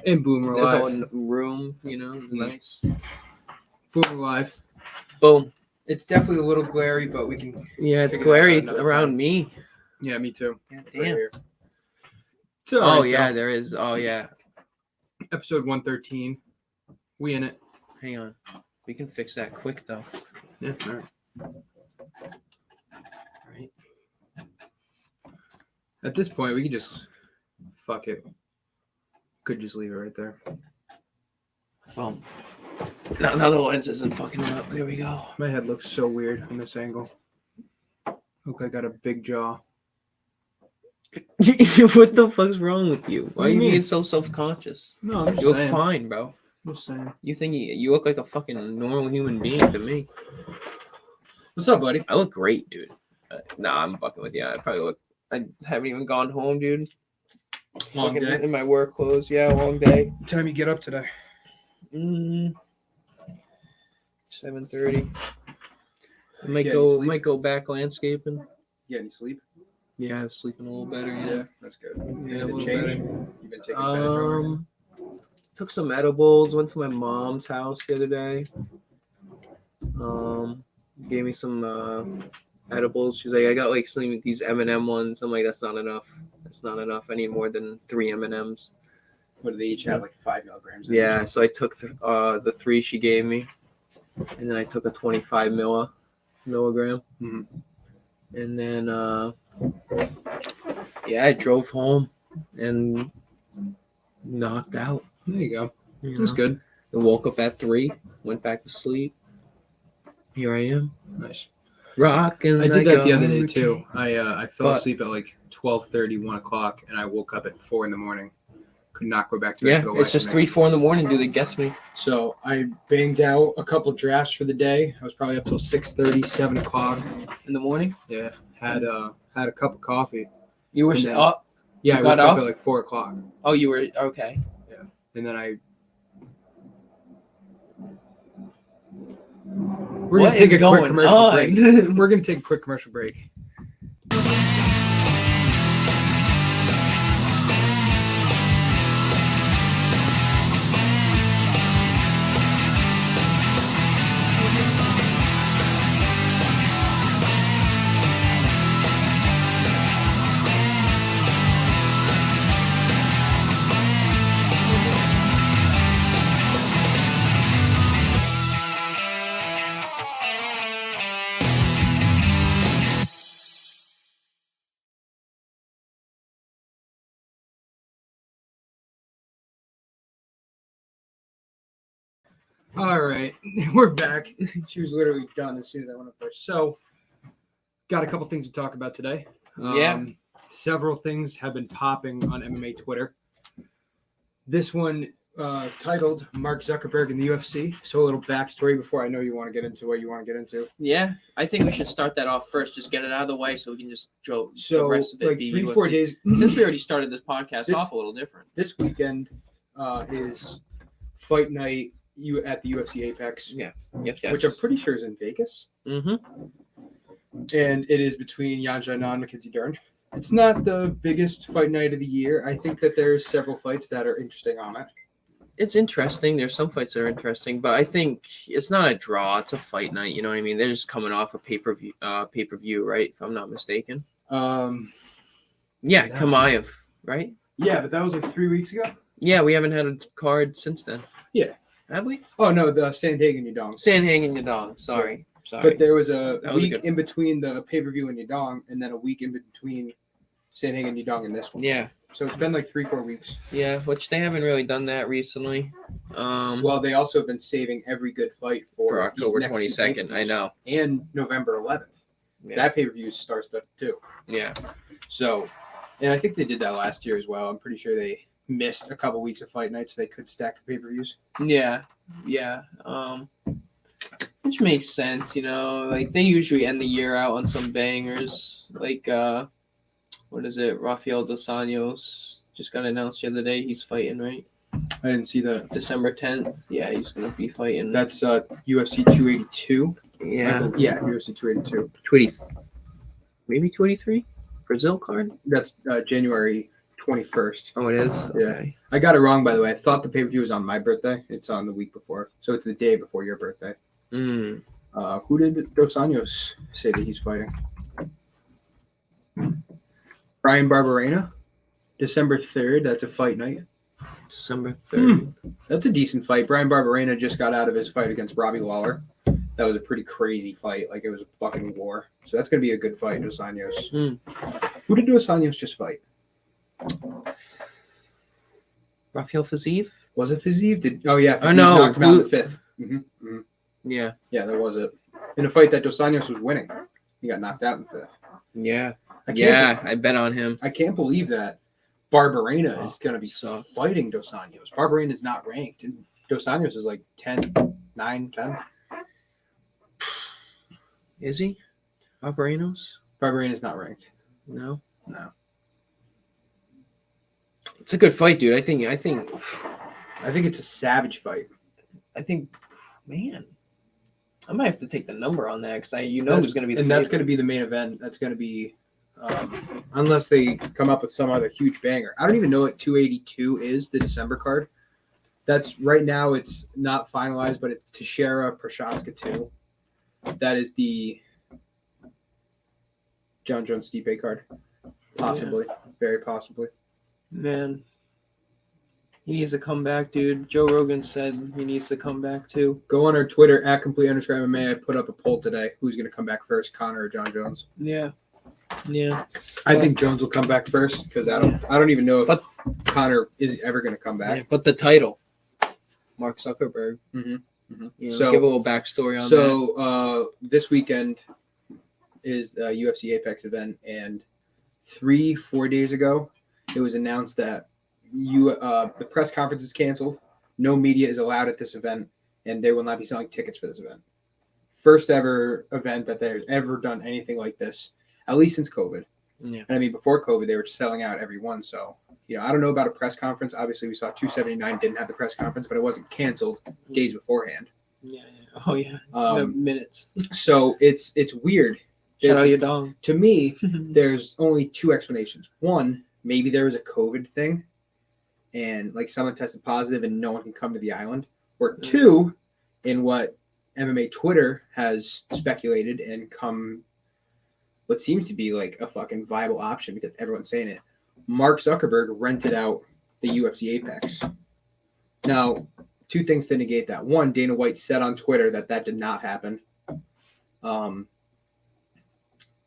And boom, we're There's live. a room, it's nice. Boom, we're live. Boom. It's definitely a little glary, but we can. Yeah, it's figure that out glary another around time. me. Yeah, me too. God Right damn. here. It's all Oh right, yeah, though. there is. Oh yeah. Episode 113. We in it. Hang on. We can fix that quick though. Yeah, all right. Right. At this point, we can just fuck it. Could just leave it right there. Boom. Now the lens isn't fucking it up. There we go. My head looks so weird from this angle. Look, I got a big jaw. What the fuck's wrong with you? Why What do are you you being mean? so self-conscious? No, I'm just You look saying. fine, bro. I'm just saying. You think you look like a fucking normal human being to me. What's up, buddy? I look great, dude. Nah, I'm fucking with you. I haven't even gone home, dude. Long Fucking day. in my work clothes. Yeah, long day. What time you get up today? 7:30. I Get any sleep? might go back landscaping. You any sleep? Yeah, sleeping a little better. Yeah, that's good. Yeah, a Anything little change? better. You've been taking Benadryl? Took some edibles. Went to my mom's house the other day. Gave me some edibles. She's like, I got like some these M&M ones. I'm like, that's not enough. That's not enough. I need more than 3 M&Ms. What do they each have? Like 5 milligrams? Yeah, so I took the 3 she gave me, and then I took a 25 milligram, Mhm. and then I drove home and knocked out. There you go. You That's know? good. I woke up at 3, went back to sleep. Here I am. Nice. Rocking. I did like that a the other day hurricane. too. I fell But- asleep at like 12:30, 1 o'clock, and I woke up at 4 in the morning. Could not go back to bed. Yeah, for the it's life just of 3, me. 4 in the morning, dude. It gets me. So I banged out a couple drafts for the day. I was probably up till 6:30, 7 o'clock. In the morning? Yeah, had a cup of coffee. You were And then- up? Yeah, You I got woke up up? at like 4 o'clock, Oh, you were okay. and then I. We're What gonna take is a quick going commercial on? break. We're gonna take a quick commercial break. All right, we're back. She was literally done as soon as I went up there. So, got a couple things to talk about today. Yeah. Several things have been popping on MMA Twitter. This one titled Mark Zuckerberg and the UFC. So a little backstory before I know you want to get into what you want to get into. Yeah, I think we should start that off first. Just get it out of the way so we can just the So rest of it like be 3-4 UFC. days. Since we already started this podcast This- off a little different. This weekend is fight night at the UFC Apex, Yep. which I'm pretty sure is in Vegas. Mm-hmm. And it is between Yan Xiaonan and Mackenzie Dern. It's not the biggest fight night of the year. I think that there's several fights that are interesting on it. It's interesting. There's some fights that are interesting, but I think it's not a draw. It's a fight night. You know what I mean? They're just coming off a pay-per-view, right? If I'm not mistaken. Yeah, Yeah. Kamaev, right? Yeah, but that was like 3 weeks ago. Yeah, we haven't had a card since then. Yeah. Have we? Oh no, the Sandhagen Yadong. Sandhagen Yadong. Sorry. But there was a That was a week good in between the pay-per-view and Yadong, and then a week in between Sandhagen Yadong and this one. Yeah. So it's been like 3-4 weeks. Yeah, which they haven't really done that recently. Well, they also have been saving every good fight for October these next two 22nd. I pay-per-views. know. And November 11th. Yeah. That pay-per-view starts that too. Yeah. So, and I think they did that last year as well. I'm pretty sure they missed a couple weeks of fight nights so they could stack the pay-per-views. Yeah. Yeah. Which makes sense, you know. Like they usually end the year out on some bangers. Like what is it? Rafael Dos Anjos just got announced the other day. He's fighting, right? I didn't see that. December 10th. Yeah, he's gonna be fighting. That's UFC 282. yeah. Yeah, UFC 282. Maybe 23? Brazil card? That's January 21st. Oh, it is? Yeah. Okay. I got it wrong, by the way. I thought the pay-per-view was on my birthday. It's on the week before. So it's the day before your birthday. Mm. Who did Dos Anjos say that he's fighting? Brian Barberena, December 3rd. That's a fight night. December 3rd. That's a decent fight. Brian Barberena just got out of his fight against Robbie Lawler. That was a pretty crazy fight. Like, it was a fucking war. So that's going to be a good fight, Dos Anjos. Who did Dos Anjos just fight? Rafael Fiziev? Was it Fiziev? Oh, yeah. Fiziev no. knocked him out in the 5th. Yeah. Yeah, that was it. In a fight that Dos Anjos was winning. He got knocked out in the 5th. Yeah. I I bet on him. I can't believe that Barberena is going to be fighting Dos Anjos. Barberena is not ranked. And Dos Anjos is like 10, 9, 10. Is he? Barberenos? Barberena is not ranked. No. No. It's a good fight, dude. I think it's a savage fight. Man, I might have to take the number on that because who's going to be the and favorite. that's going to be the main event. That's going to be, unless they come up with some other huge banger. I don't even know what 282 is, the December card. That's right now. It's not finalized, but it's Teixeira Prochazka 2. That is the John Jones Stipe card, possibly, very possibly. Man, he needs to come back, dude. Joe Rogan said he needs to come back too. Go on our Twitter at @complete_MMA. I put up a poll today. Who's going to come back first, Conor or John Jones? Yeah. I think Jones will come back first because I don't even know if Conor is ever going to come back. Yeah, but the title, Mark Zuckerberg. So give a little backstory on that. So this weekend is the UFC Apex event, and 3-4 days ago, it was announced that the press conference is canceled. No media is allowed at this event, and they will not be selling tickets for this event. First ever event that they've ever done anything like this, at least since COVID. Yeah. And I mean, before COVID, they were selling out every one. So, I don't know about a press conference. Obviously, we saw 279 didn't have the press conference, but it wasn't canceled days beforehand. Yeah. Oh, yeah. Minutes. So it's weird. Shout out your dog. To me, there's only two explanations. One, maybe there was a COVID thing and like someone tested positive and no one can come to the island. Or two, in what MMA Twitter has speculated and come what seems to be like a fucking viable option because everyone's saying it. Mark Zuckerberg rented out the UFC Apex. Now, two things to negate that. One, Dana White said on Twitter that did not happen.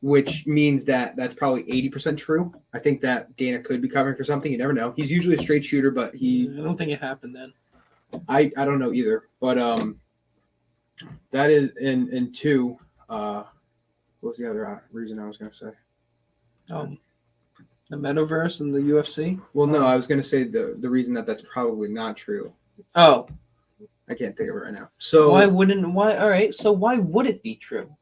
Which means that that's probably 80% true. I think that Dana could be covering for something. You never know. He's usually a straight shooter, but I don't think it happened then. I don't know either. But that is and two. What was the other reason I was going to say? The metaverse and the UFC. Well, no, I was going to say the reason that's probably not true. Oh, I can't think of it right now. So why? All right. So why would it be true?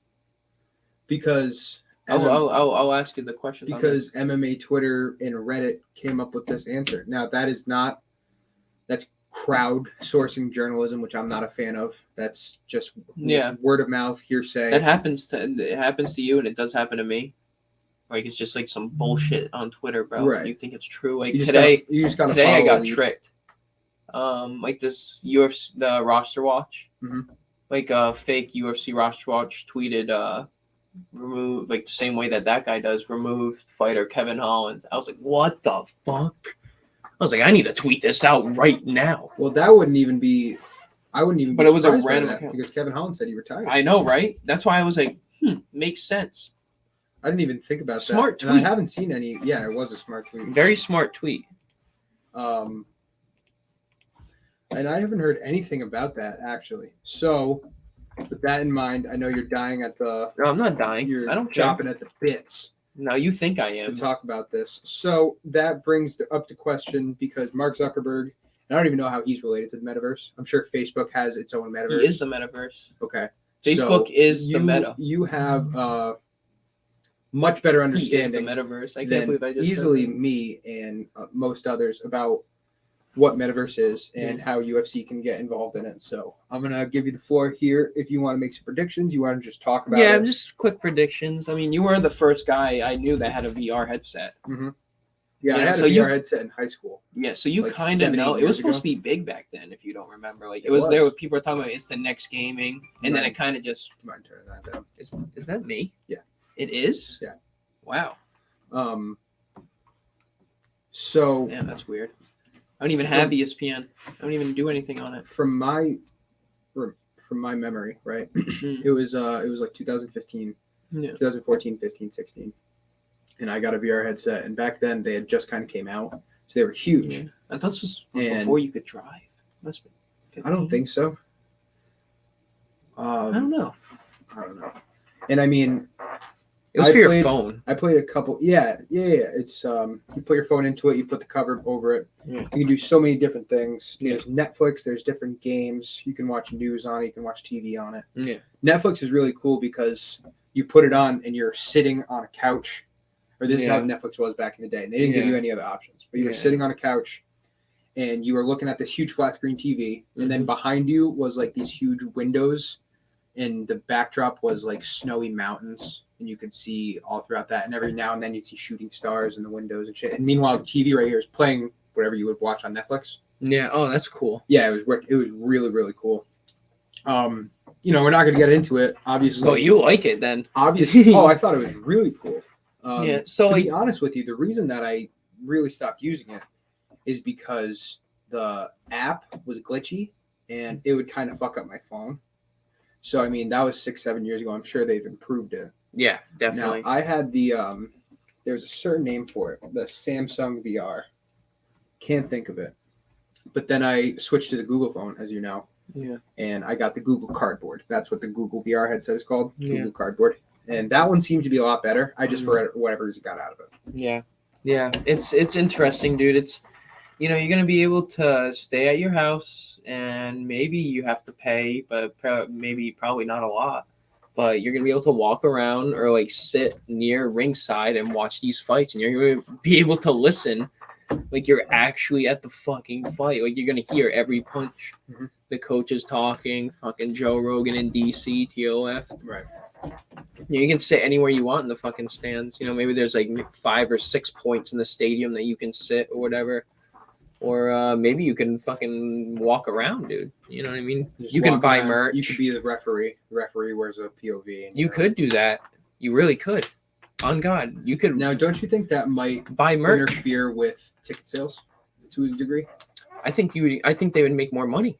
Because I'll ask you the question. Because MMA Twitter and Reddit came up with this answer. Now that's crowdsourcing journalism, which I'm not a fan of. That's just word of mouth hearsay. It happens to you, and it does happen to me. Like it's just like some bullshit on Twitter, bro. Right. You think it's true? Like today I got tricked. Like this UFC, the roster watch, like a fake UFC roster watch tweeted, remove like the same way that guy does, removed fighter Kevin Holland. I was like, what the fuck? I was like, I need to tweet this out right now. Well, that wouldn't even be. I wouldn't even. But it was a random account because Kevin Holland said he retired. I know, right? That's why I was like, makes sense. I didn't even think about smart that. tweet. And I haven't seen any. Yeah, it was a smart tweet. Very smart tweet. And I haven't heard anything about that actually. So, with that in mind, I know you're dying at the. No, I'm not dying. I don't chopping at the bits. No, you think I am. To talk about this. So that brings up the question because Mark Zuckerberg, I don't even know how he's related to the metaverse. I'm sure Facebook has its own metaverse. He is the metaverse. Okay. Facebook is the meta. You have much better understanding the metaverse. I can't believe I just easily me and most others about what metaverse is and how UFC can get involved in it. So I'm going to give you the floor here. If you want to make some predictions, you want to just talk about it. Yeah, just quick predictions. I mean, you were the first guy I knew that had a VR headset. Yeah, You I know, had so a you- VR headset in high school. Yeah, so you Like kind of 7, 8 know it years was supposed ago. to be big back then. If you don't remember, like It was there. was. People were talking about it's the next gaming, and then Right. it kind of just. Mind turning that down. Is that me? Yeah. It is. Yeah. Wow. So Yeah, that's weird. I don't even have ESPN. I don't even do anything on it. from my memory, right? It was like 2015, Yeah. 2014, 15, 16. And I got a VR headset, and back then they had just kind of came out, so they were huge. Yeah. I thought this was And- before you could drive. Must be 15. I don't think so. I don't know. I don't know. And I mean, It was I for your played- phone. I played a couple. Yeah. It's you put your phone into it, you put the cover over it. Yeah. You can do so many different things. Yeah. There's Netflix. There's different games. You can watch news on it. You can watch TV on it. Yeah. Netflix is really cool because you put it on and you're sitting on a couch. Or this is how Yeah. Netflix was back in the day. And they didn't give Yeah. you any other options. But you were Yeah. sitting on a couch and you were looking at this huge flat screen TV. And then behind you was like these huge windows. And the backdrop was like snowy mountains. And you could see all throughout that. And every now and then you'd see shooting stars in the windows and shit. And meanwhile, the TV right here is playing whatever you would watch on Netflix. Yeah. Oh, that's cool. Yeah, it was really, really cool. We're not going to get into it, obviously. Well, you like it then. Obviously. Oh, I thought it was really cool. Yeah, so, to like- be honest with you, the reason that I really stopped using it is because the app was glitchy and it would kind of fuck up my phone. So I mean, that was 6-7 years ago. I'm sure they've improved it. Yeah, definitely. Now I had the there's a certain name for it, the Samsung VR. Can't think of it. But then I switched to the Google phone, as you know. Yeah. And I got the Google Cardboard. That's what the Google VR headset is called. Yeah. Google Cardboard. And that one seemed to be a lot better. I just for whatever's got out of it. Yeah. Yeah. It's interesting, dude. It's you're gonna be able to stay at your house and maybe you have to pay, but probably not a lot. But you're gonna be able to walk around or like sit near ringside and watch these fights, and you're gonna be able to listen like you're actually at the fucking fight. Like you're gonna hear every punch. Mhm. The coach is talking, fucking Joe Rogan in DC, TOF. Right. You can sit anywhere you want in the fucking stands. Maybe there's like 5 or 6 points in the stadium that you can sit or whatever. Or maybe you can fucking walk around, dude. You know what I mean? Just You can walk buy around. merch. You could be the referee. The referee wears a POV. And You could do that. You really could. On God, you could Now, don't you think that might buy merch. interfere with ticket sales to a degree? I think they would make more money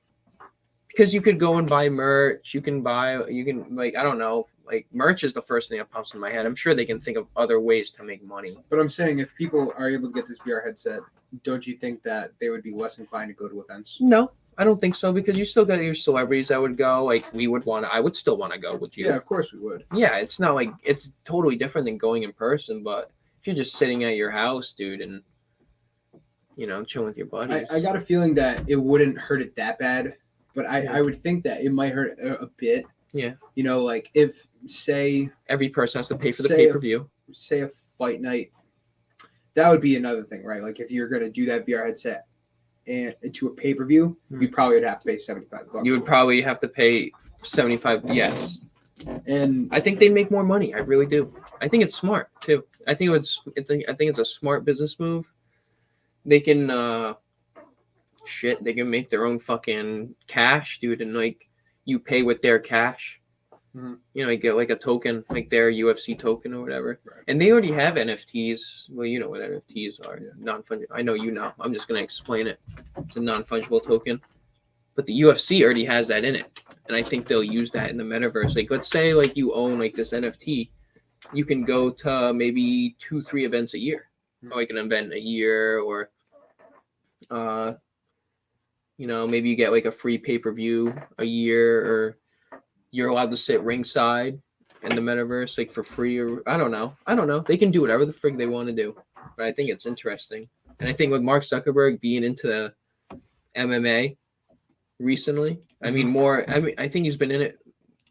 because you could go and buy merch. You can like I don't know, like merch is the first thing that pops in my head. I'm sure they can think of other ways to make money. But I'm saying if people are able to get this VR headset, don't you think that they would be less inclined to go to events? No, I don't think so because you still got your celebrities that would go. Like I would still want to go. Would you? Yeah, of course we would. Yeah, it's not like it's totally different than going in person, but if you're just sitting at your house, dude, and chilling with your buddies. I got a feeling that it wouldn't hurt it that bad, but I would think that it might hurt a bit. Yeah. Like if say Every person has to pay for the Say pay-per-view. a fight night, that would be another thing, right? Like if you're gonna do that VR headset and to a pay-per-view, you probably would have to pay $75. You would probably have to pay 75. Yes. And I think they make more money. I really do. I think it's smart too. I think it's a smart business move. They can they can make their own fucking cash, dude, and like you pay with their cash. Mhm. You get like a token, like their UFC token or whatever. Right. And they already have NFTs. Well, you know what NFTs are. Yeah. Non-fungible. I know you know. I'm just gonna explain it. It's a non-fungible token. But the UFC already has that in it. And I think they'll use that in the metaverse. Like let's say like you own like this NFT, you can go to maybe 2-3 events a year. Or like an event a year or maybe you get like a free pay-per-view a year or you're allowed to sit ringside in the metaverse like for free or I don't know. They can do whatever the frig they want to do. But I think it's interesting. And I think with Mark Zuckerberg being into the MMA recently, I think he's been in it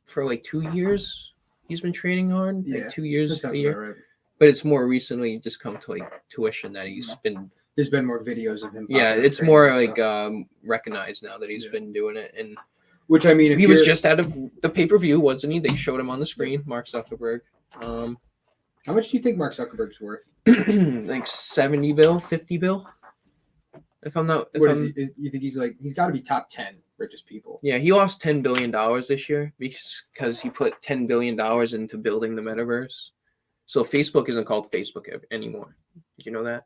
for like 2 years. He's been training hard, Yeah, like 2 that years sounds a year. about right. But it's more recently just come to like tuition that he's been. There's been more videos of him. Yeah, popping up it's training more and like stuff. recognized now that he's been doing it. And Which I mean, if he was you're- just out of the pay-per-view, wasn't he? They showed him on the screen, Mark Zuckerberg. How much do you think Mark Zuckerberg's worth? Like 70 bill, 50 bill. If I'm not, if What I'm, is he? You think he's got to be top 10 richest people? yeah, he lost $10 billion this year because he put $10 billion into building the metaverse. So Facebook isn't called Facebook anymore. Did you know that?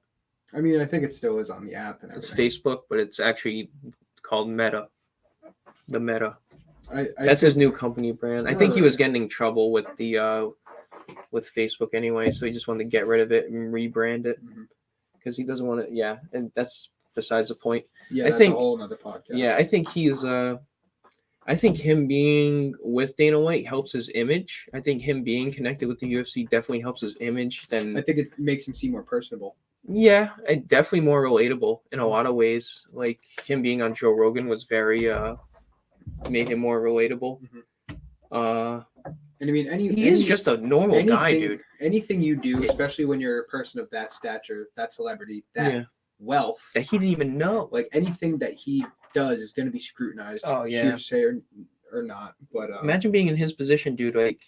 I mean, I think it still is on the app and It's everything. Facebook, but it's actually called Meta. The Meta. I That's his new company brand. I think he was getting in trouble with the with Facebook anyway, so he just wanted to get rid of it and rebrand it because he doesn't want to. Yeah, and that's besides the point. Yeah, that's a whole other podcast. Yeah, I think he's. I think him being with Dana White helps his image. I think him being connected with the UFC definitely helps his image. I think it makes him seem more personable. Yeah, and definitely more relatable in a lot of ways. Like him being on Joe Rogan was very made him more relatable. And I mean, he's just a normal guy, dude. Anything you do, especially when you're a person of that stature, that celebrity, that wealth, that he didn't even know. Like anything that he does is going to be scrutinized. Oh yeah, hearsay or not. But imagine being in his position, dude. Like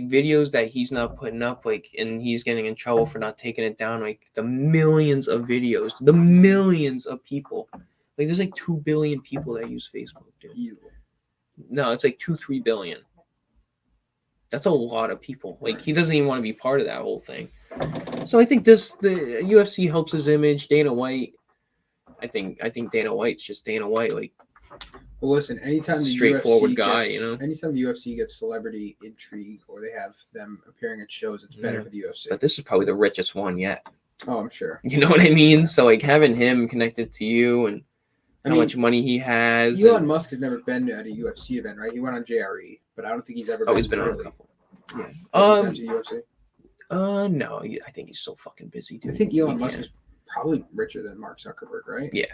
videos that he's not putting up, like, and he's getting in trouble for not taking it down. Like the millions of videos, the millions of people. Like there's like 2 billion people that use Facebook, dude. Ew. No, it's like 2-3 billion. That's a lot of people. Like he doesn't even want to be part of that whole thing. So I think the UFC helps his image. Dana White, I think Dana White's just Dana White. Like, well, listen, anytime the straightforward UFC guy, gets, anytime the UFC gets celebrity intrigue or they have them appearing at shows, it's better for the UFC. But this is probably the richest one yet. Oh, I'm sure. You know what I mean? So like having him connected to you and how much money he has. Elon Musk has never been at a UFC event, right? He went on JRE, but I don't think he's ever. He's been on a couple. Yeah. Has he been to UFC? No. I think he's so fucking busy, dude. I think Elon Musk is probably richer than Mark Zuckerberg, right? Yeah.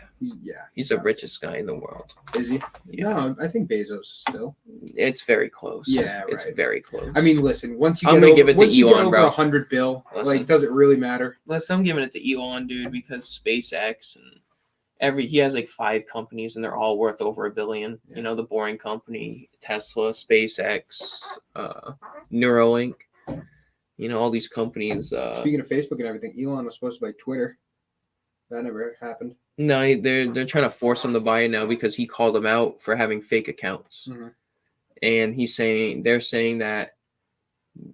He's the richest guy in the world. Is he? Yeah. No, I think Bezos is still. It's very close. Yeah, right. It's very close. I mean, listen, once you I'm gonna give it to Elon, bro. 100 bill, like, does it really matter? Listen, I'm giving it to Elon, dude, because SpaceX and he has like 5 companies and they're all worth over $1 billion. Yeah. You know, the Boring Company, Tesla, SpaceX, Neuralink. You know, all these companies. Speaking of Facebook and everything, Elon was supposed to buy Twitter. That never happened. No, they're trying to force him to buy it now because he called them out for having fake accounts. And they're saying that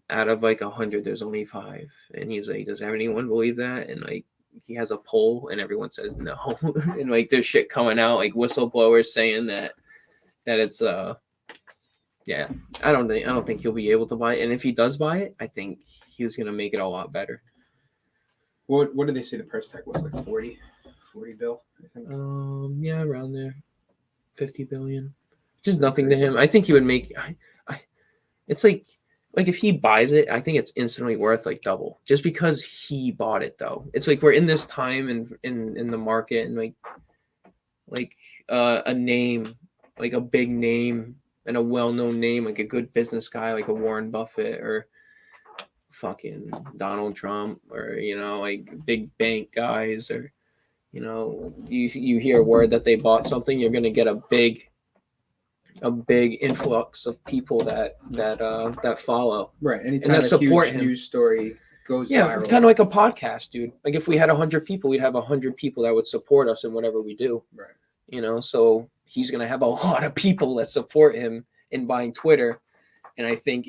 out of like 100, there's only 5. And he's like, does anyone believe that? And like, he has a poll and everyone says no. And like there's shit coming out, like whistleblowers saying that it's yeah. I don't think he'll be able to buy it. And if he does buy it, I think he's gonna make it a lot better. What did they say the price tag was? Like 40 bill, I think. Yeah, around there. 50 billion. Just nothing to him. I think he would make it's like if he buys it, I think it's instantly worth like double just because he bought it though. It's like we're in this time in the market and like a name, like a big name and a well-known name, like a good business guy, like a Warren Buffett or fucking Donald Trump or, you know, like big bank guys or, you know, you hear a word that they bought something, you're going to get a big influx of people that follow. Right. Anytime and that support him. News story goes viral. Kind of like a podcast, dude. Like if we had 100 people, we'd have 100 people that would support us in whatever we do. Right. You know, so he's going to have a lot of people that support him in buying Twitter. And I think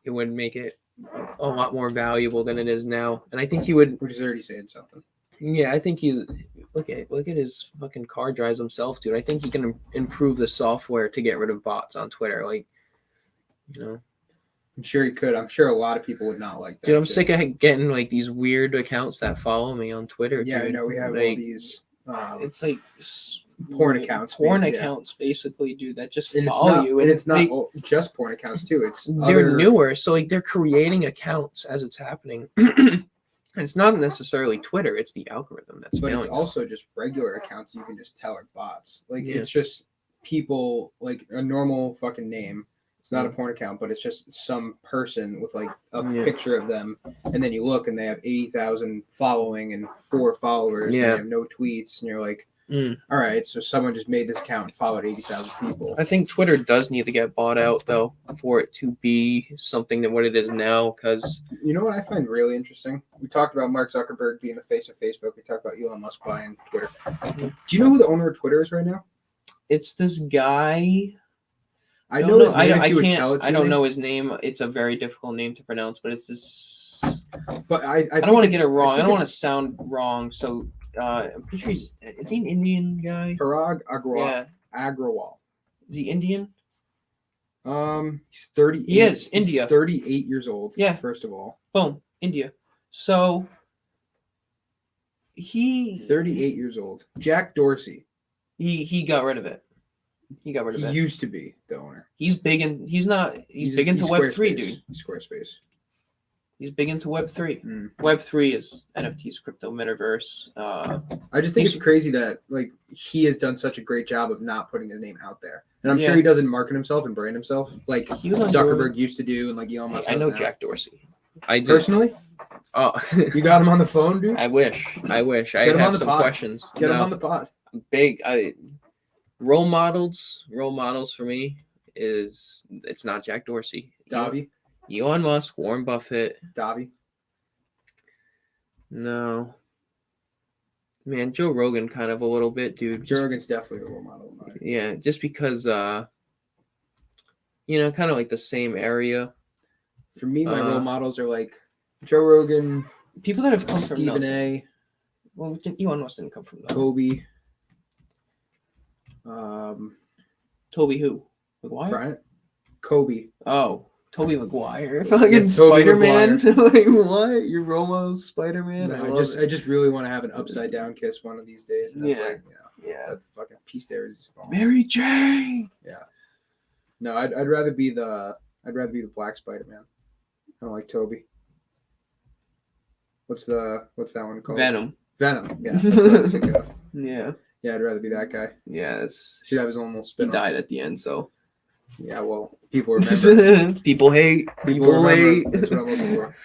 it would make it a lot more valuable than it is now. And I think he would. Which is already saying something. Yeah, I think he's look at his fucking car drives himself, dude. I think he can improve the software to get rid of bots on Twitter. Like, you know, I'm sure he could. I'm sure a lot of people would not like that. Dude, I'm sick of getting like these weird accounts that follow me on Twitter. Yeah, dude. I know we have like, all these. It's like porn accounts. Accounts, basically, dude, that just and follow you. And it's not just porn accounts too. They're newer, so like they're creating accounts as it's happening. And it's not necessarily Twitter; it's the algorithm that's. But it's also just regular accounts you can just tell are bots. Like it's just people like a normal fucking name. It's not a porn account, but it's just some person with like a picture of them, and then you look and they have 80,000 following and 4 followers, and they have no tweets, and you're like, All right, so someone just made this account and followed 80,000 people. I think Twitter does need to get bought out, though, for it to be something that what it is now. Because You know what I find really interesting? We talked about Mark Zuckerberg being the face of Facebook. We talked about Elon Musk buying Twitter. Do you know who the owner of Twitter is right now? it's this guy. I know his name. I if you would can't. tell it to I don't me, know his name. It's a very difficult name to pronounce, but it's this. but I don't want to get it it's- wrong. I think don't want to it's sound wrong. So I'm pretty sure is he an Indian guy? Parag Agrawal. Yeah. Agrawal. Is he Indian? He's 38. He is, He's India. 38 years old. Yeah. First of all, Boom, India. So he 38 years old. Jack Dorsey. he got rid of it. He got rid of He it. used to be the owner. He's big in. He's not. He's big into Web3, dude. Squarespace. He's big into Web3. Mm. Web3 is NFTs, crypto, metaverse. I just think He's- it's crazy that like he has done such a great job of not putting his name out there, and I'm Yeah. sure he doesn't market himself and brand himself like He was on Zuckerberg used to do, and like Elon Musk. I know does now. Jack Dorsey. I do. Personally, Oh, you got him on the phone, dude. I wish. I Get have him on the some pod. questions. Get him No, on the pod. big. Role models for me is it's not Jack Dorsey. Davi, Elon Musk, Warren Buffett. Davi. No. Man, Joe Rogan kind of a little bit, dude. Joe Rogan's definitely a role model of mine. Yeah, just because kind of like the same area. For me, my role models are like Joe Rogan, People that have come Stephen from nothing. A, Well, Elon Musk didn't come from nothing. Kobe, Toby who? Maguire? Bryant, Kobe. Oh, Toby Maguire. Yeah, Fucking Tobey Spider-Man. Like, what? Your role model Spider-Man? No, I just really want to have an upside down kiss one of these days. And that's Yeah. like, Yeah. that's fucking piece there is. Mary Jane. No, I'd rather be the Black Spider-Man. I don't like Toby. What's that one called? Venom. Venom. Yeah. That's what I was thinking of. Yeah. Yeah, I'd rather be that guy. Yeah, it's Should have his own little he spin. died at the end, so Yeah, well, people remember. people hate. People remember. That's what I'm looking for.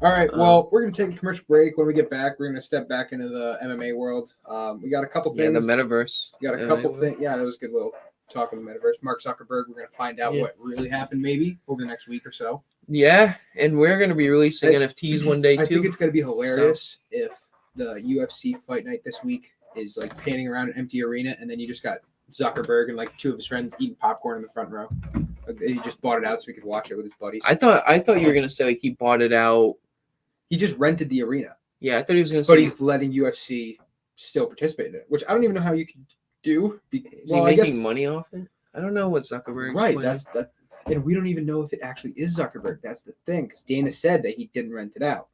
All right. Well, we're gonna take a commercial break. When we get back, we're gonna step back into the MMA world. We got a couple Yeah, things. the metaverse. We got a couple things. Yeah, that was a good little talk on the metaverse. Mark Zuckerberg. We're gonna find out what really happened maybe over the next week or so. Yeah, and we're gonna be releasing NFTs one day too. I think it's gonna be hilarious if the UFC fight night this week is like panning around an empty arena, and then you just got Zuckerberg and like two of his friends eating popcorn in the front row. Like, he just bought it out so he could watch it with his buddies. I thought you were gonna say like he bought it out. He just rented the arena, Yeah, I thought he was gonna say. but he's letting UFC still participate in it, which I don't even know how you can do. Is he making money off it? I don't know what Zuckerberg. Right. That's that, and we don't even know if it actually is Zuckerberg. That's the thing, because Dana said that he didn't rent it out.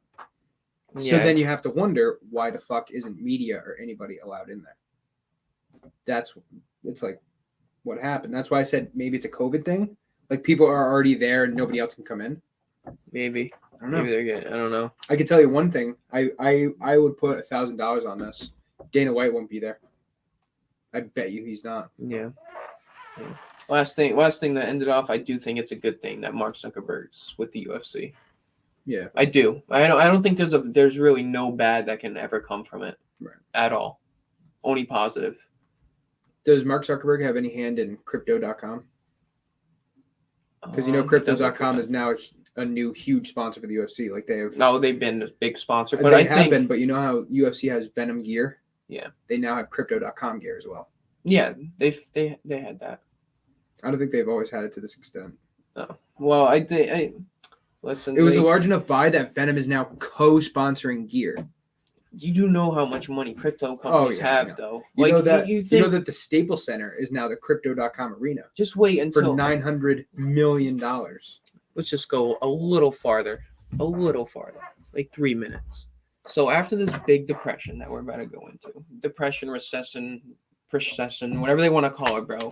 So then you have to wonder why the fuck isn't media or anybody allowed in there? It's like what happened. That's why I said maybe it's a COVID thing. Like people are already there and nobody else can come in. maybe. I don't know. Maybe they're getting. I don't know. I can tell you one thing. I would put $1,000 on this. Dana White won't be there. I bet you he's not. Yeah. Last thing that ended off. I do think it's a good thing that Mark Zuckerberg's with the UFC. Yeah. I do. I don't think there's really no bad that can ever come from it. Right. At all. Only positive. Does Mark Zuckerberg have any hand in crypto.com? Because crypto.com is now a new huge sponsor for the UFC. Like they have. No, they've been a big sponsor, but They I have think been, but you know how UFC has Venom gear? Yeah. They now have crypto.com gear as well. yeah, they had that. I don't think they've always had it to this extent. Oh. Well, I listen. It was a large enough buy that Venom is now co-sponsoring gear. You do know how much money crypto companies I have, know. though. You know that you you think, know that the Staples Center is now the crypto.com arena just wait for until $900 million. let's just go a little farther, like 3 minutes. So after this big depression that we're about to go into, depression, recession, whatever they want to call it, bro.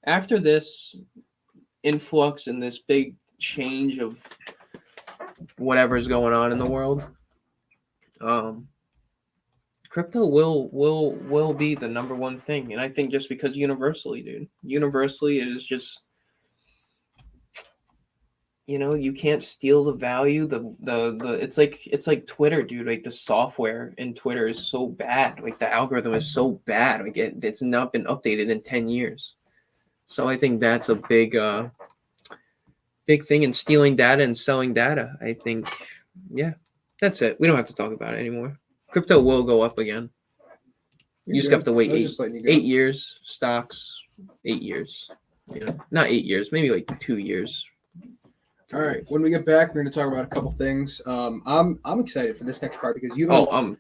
After this influx and this big change of whatever's going on in the world, crypto will be the number one thing. And I think just because universally it is just you can't steal the value. The it's like Twitter, dude. Like the software in Twitter is so bad. Like the algorithm is so bad. Like it's not been updated in 10 years. So I think that's a big thing in stealing data and selling data. I think, yeah, that's it. We don't have to talk about it anymore. Crypto will go up again. You just have to wait 8 years. Stocks, 8 years. Not 8 years, maybe like 2 years. All right. When we get back, we're going to talk about a couple things. I'm excited for this next part because you don't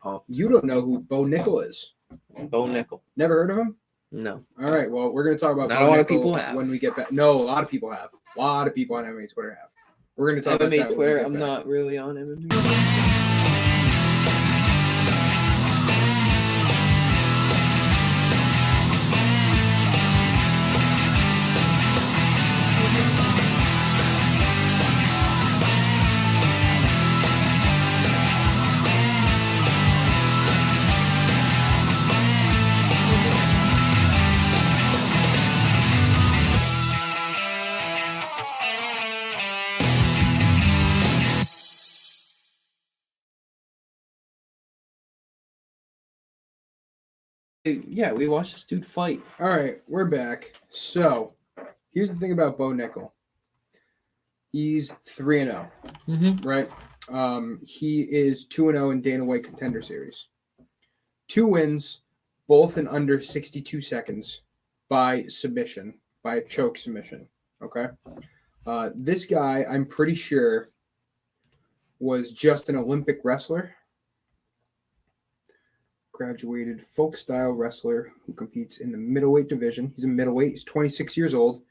know who Bo Nickel is. Bo Nickel. Never heard of him? No. All right. Well, we're going to talk about Not Bo a lot Nickel of people have. When we get back. No, a lot of people have. A lot of people on MMA Twitter have. We're going to talk MMA about that. Twitter. I'm not really on MMA. Yeah, we watched this dude fight. All right, we're back. So, here's the thing about Bo Nickel. He's 3-0, right? He is 2-0 in Dana White Contender Series. 2 wins, both in under 62 seconds by submission, by a choke submission, okay? This guy, I'm pretty sure, was just an Olympic wrestler. Graduated folk-style wrestler who competes in the middleweight division. He's a middleweight. He's 26 years old.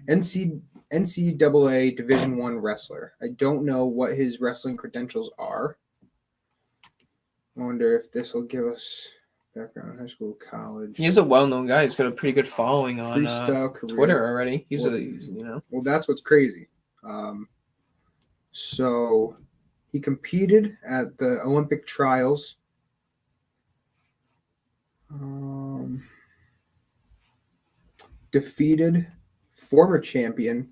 NCAA Division I wrestler. I don't know what his wrestling credentials are. I wonder if this will give us background in high school, college. He's a well-known guy. He's got a pretty good following on Twitter already. He's Well, that's what's crazy. So he competed at the Olympic trials. Defeated former champion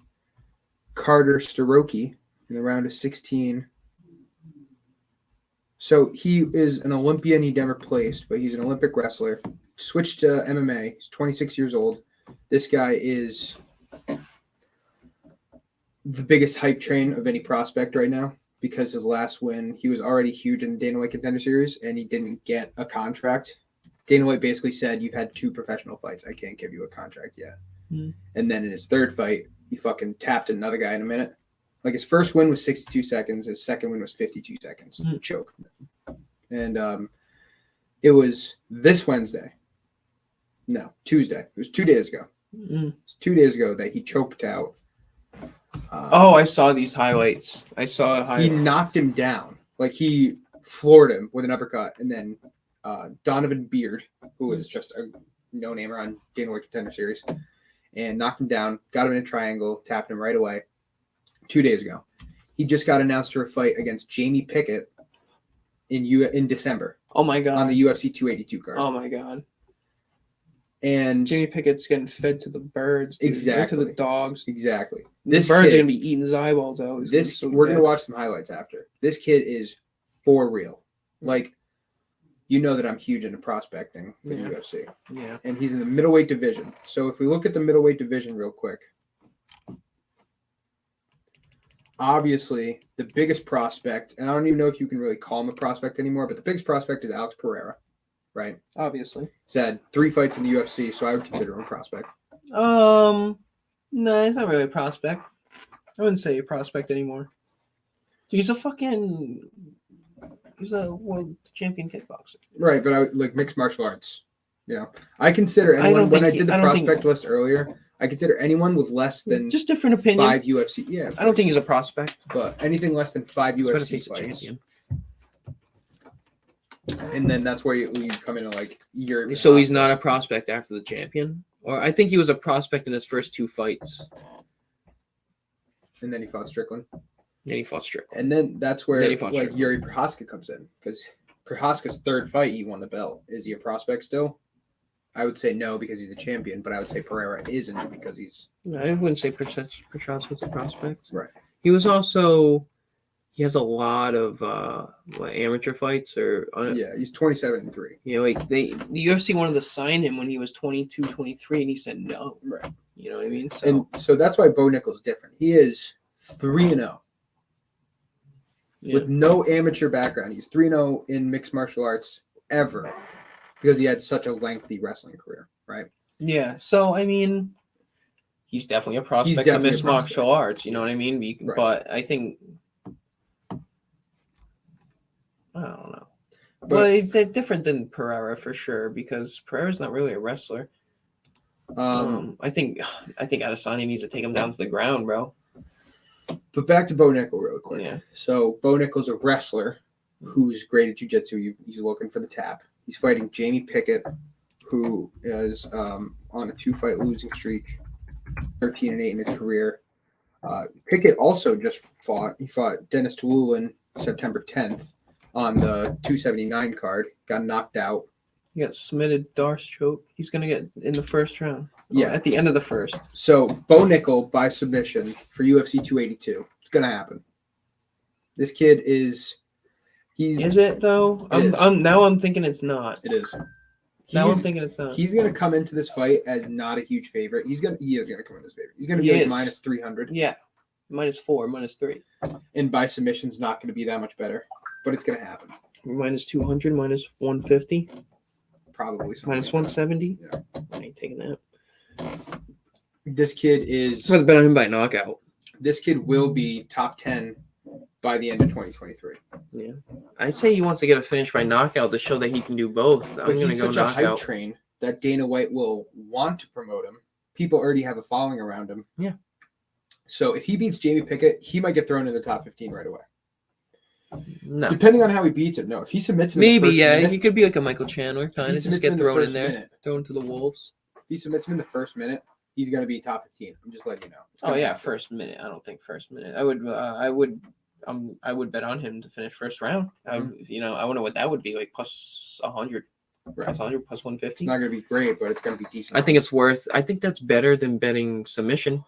Carter Staroki in the round of 16. So he is an Olympian. He never placed, but he's an Olympic wrestler. Switched to MMA. He's 26 years old. This guy is the biggest hype train of any prospect right now because his last win, he was already huge in the Dana White Contender Series, and he didn't get a contract. Dana White basically said, you've had 2 professional fights. I can't give you a contract yet. And then in his third fight, he fucking tapped another guy in a minute. Like his first win was 62 seconds. His second win was 52 seconds. Choke. And it was this Wednesday. No, Tuesday. It was 2 days ago. It was 2 days ago that he choked out. I saw these highlights. He knocked him down. Like he floored him with an uppercut. And then Donovan Beard, who is just a no-namer on Dana White Contender Series, and knocked him down, got him in a triangle, tapped him right away 2 days ago. He just got announced for a fight against Jamie Pickett in December. Oh, my God. On the UFC 282 card. Oh, my God. And Jamie Pickett's getting fed to the birds. Dude. Exactly. To the dogs. Exactly. The birds are going to be eating his eyeballs out. We're going to watch some highlights after. This kid is for real. Like, you know that I'm huge into prospecting for the UFC. Yeah. And he's in the middleweight division. So if we look at the middleweight division real quick, obviously the biggest prospect, and I don't even know if you can really call him a prospect anymore, but the biggest prospect is Alex Pereira, right? Obviously. He's had 3 fights in the UFC, so I would consider him a prospect. No, he's not really a prospect. I wouldn't say a prospect anymore. He's a world champion kickboxer. Right, but I like mixed martial arts. I consider anyone when I did the prospect list earlier. I consider anyone with less than just different opinion. 5 UFC. Yeah, I don't think he's a prospect, but anything less than 5 UFC fights. And then that's where you come into like your. So he's not a prospect after the champion, or I think he was a prospect in his first 2 fights. And then he fought Strickland. And he fought Strickland. And then that's where like Yuri Prochazka comes in, because Prochazka's 3rd fight, he won the belt. Is he a prospect still? I would say no because he's a champion, but I would say Pereira isn't because he's. I wouldn't say Prochazka's a prospect. Right. He was also. He has a lot of amateur fights or Yeah, he's 27-3. You know, like the UFC wanted to sign him when he was 22, 23, and he said no. Right. You know what I mean? So that's why Bo Nickel's different. He is 3-0 with no amateur background. He's 3-0 in mixed martial arts ever because he had such a lengthy wrestling career, right? Yeah. So I mean, he's definitely a prospect of mixed martial arts. You know what I mean? Right. But I think. I don't know. Well, it's different than Pereira for sure because Pereira's not really a wrestler. I think Adesanya needs to take him down to the ground, bro. But back to Bo Nickel real quick. Yeah. So Bo Nickel's a wrestler who's great at jiu-jitsu. He's looking for the tap. He's fighting Jamie Pickett, who is on a 2-fight losing streak, 13-8 in his career. Pickett also just fought. He fought Dennis Tululin September 10th. On the 279 card, got knocked out. He got submitted Darce choke. He's gonna get in the first round. Yeah, at the end of the first. So Bo Nickel by submission for UFC 282. It's gonna happen. This kid is. Is it though? I'm thinking it's not. It is. I'm thinking it's not. He's gonna come into this fight as not a huge favorite. He is gonna come in as favorite. He's gonna be like minus 300. Yeah, -4, -3. And by submission's not gonna be that much better. But it's going to happen. -200, -150? Probably. -170? Yeah. I ain't taking that. This kid is... I'd bet on him by knockout. This kid will be top 10 by the end of 2023. Yeah. I say he wants to get a finish by knockout to show that he can do both. But he's such a hype train that Dana White will want to promote him. People already have a following around him. Yeah. So if he beats Jamie Pickett, he might get thrown in the top 15 right away. No. Depending on how he beats him. No, if he submits him in the first minute, he could be like a Michael Chandler, kind of just get thrown in there, thrown to the wolves. If he submits him in the first minute, he's going to be top 15. I'm just letting you know. Oh yeah, first minute. I don't think first minute. I would bet on him to finish first round. Mm-hmm. I wonder what that would be like plus 100, right. plus 100, plus 150. It's not going to be great, but it's going to be decent. I think it's worth. I think that's better than betting submission.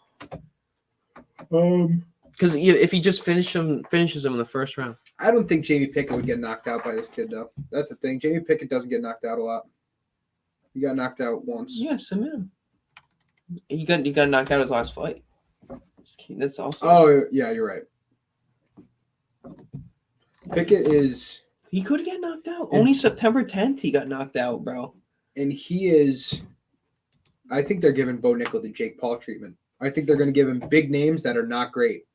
Because if he just finishes him in the first round. I don't think Jamie Pickett would get knocked out by this kid, though. That's the thing. Jamie Pickett doesn't get knocked out a lot. He got knocked out once. Yeah, submit him. He got knocked out his last fight. That's awesome. Oh, yeah, you're right. Pickett is... He could get knocked out. Only September 10th he got knocked out, bro. And he is... I think they're giving Bo Nickel the Jake Paul treatment. I think they're going to give him big names that are not great.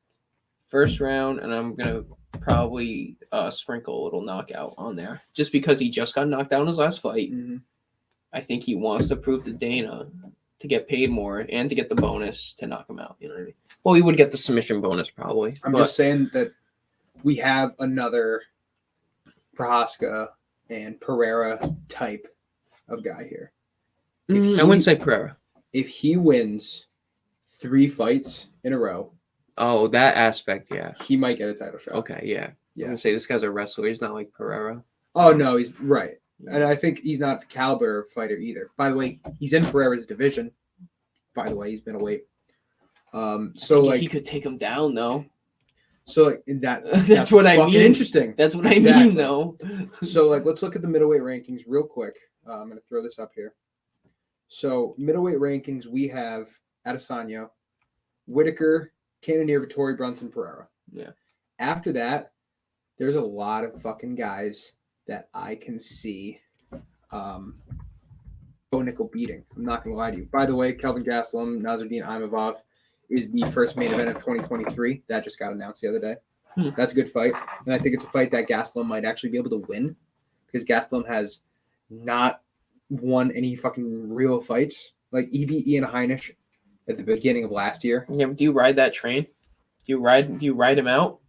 First round, and I'm going to probably sprinkle a little knockout on there. Just because he just got knocked out in his last fight. Mm-hmm. I think he wants to prove to Dana to get paid more and to get the bonus to knock him out. You know what I mean? Well, he would get the submission bonus probably. I'm just saying that we have another Prohaska and Pereira type of guy here. I wouldn't say Pereira. If he wins 3 fights in a row. Oh, that aspect, yeah. He might get a title shot. Okay, yeah. I'm going to say this guy's a wrestler. He's not like Pereira. Oh, no, he's right. And I think he's not the caliber fighter either. By the way, he's in Pereira's division. By the way, he's been a weight. So like he could take him down though. So like that's what I mean. Interesting. That's what I mean though. So like let's look at the middleweight rankings real quick. I'm gonna throw this up here. So middleweight rankings, we have Adesanya, Whitaker, Cannonier, Vettori, Brunson, Pereira. Yeah. After that, there's a lot of fucking guys that I can see Bo Nickel beating. I'm not going to lie to you. By the way, Kelvin Gastelum, Nasruddin Imavov is the first main event of 2023. That just got announced the other day. That's a good fight. And I think it's a fight that Gastelum might actually be able to win because Gastelum has not won any fucking real fights. Like, he beat Ian Heinisch at the beginning of last year. Yeah, but do you ride that train? Do you ride him out?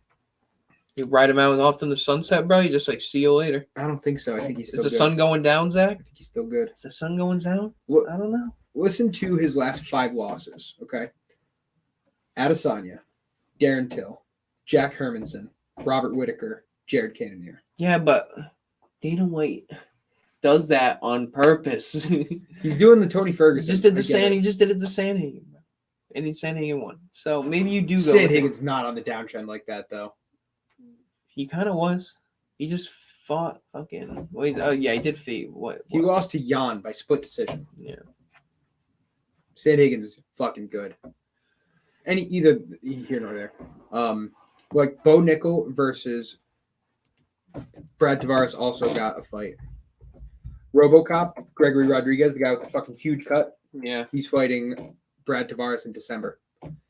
You ride him out off to the sunset, bro? You just like, see you later. I don't think so. I think he's still good. Is the sun going down, Zach? I think he's still good. Is the sun going down? I don't know. Listen to his last 5 losses, okay? Adesanya, Darren Till, Jack Hermanson, Robert Whitaker, Jared Cannonier. Yeah, but Dana White does that on purpose. He's doing the Tony Ferguson. He just did the Sanhagen. and then Sandhagen won. So maybe you do go. with it. Sandhagen's not on the downtrend like that though. He kind of was. He just fought fucking. Wait, yeah, he did fight. What? He lost to Jan by split decision. Yeah. Sandhagen's fucking good. Any either here nor there. Like Bo Nickel versus Brad Tavares also got a fight. RoboCop, Gregory Rodriguez, the guy with the fucking huge cut, Yeah. he's fighting Brad Tavares in December.